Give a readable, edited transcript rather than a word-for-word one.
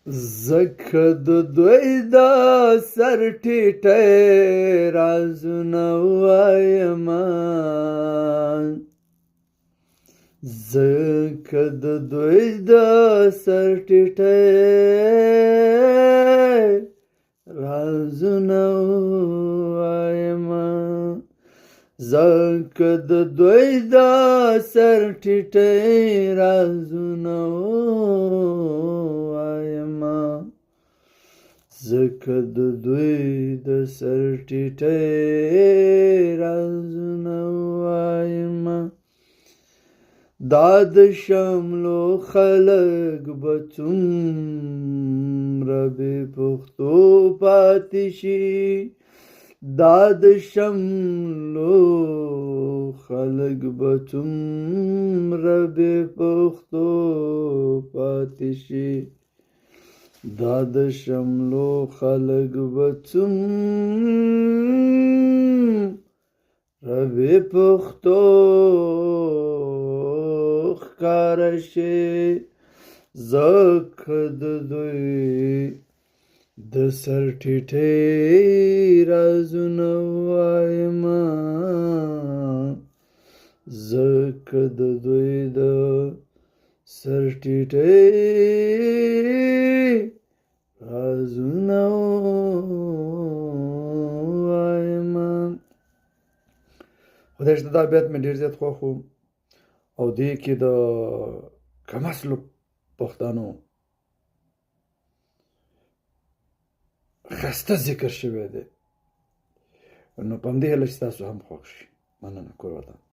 زکه د دوی د سر ټیټی رازونه وایمه زکه د دوی د سر ټیټی رازونه وایمه زکه د دوی د سر ټیټی رازونه وایمه زکه د دوی د سر ټیټی رازونه وایمه دا د شملو خلک به څومره بې پښتو پاتې شي دا د شملو خلک به څومره بې پښتو پاتې شي دا د شملو خلک به څومره بې پښتو ښکاره شي زکه د دوی د سر ټیټی رازونه وایمه زکه د دوی د سر ټیټی رازونه وایمه خدای شته دا بیت مې ډېر زیات خوښ و او دې کې د کم اصلو پښتانو ښایسته ذکر شوی دی نو په همدې هیله چې تاسو هم خوښ شي مننه کور ودان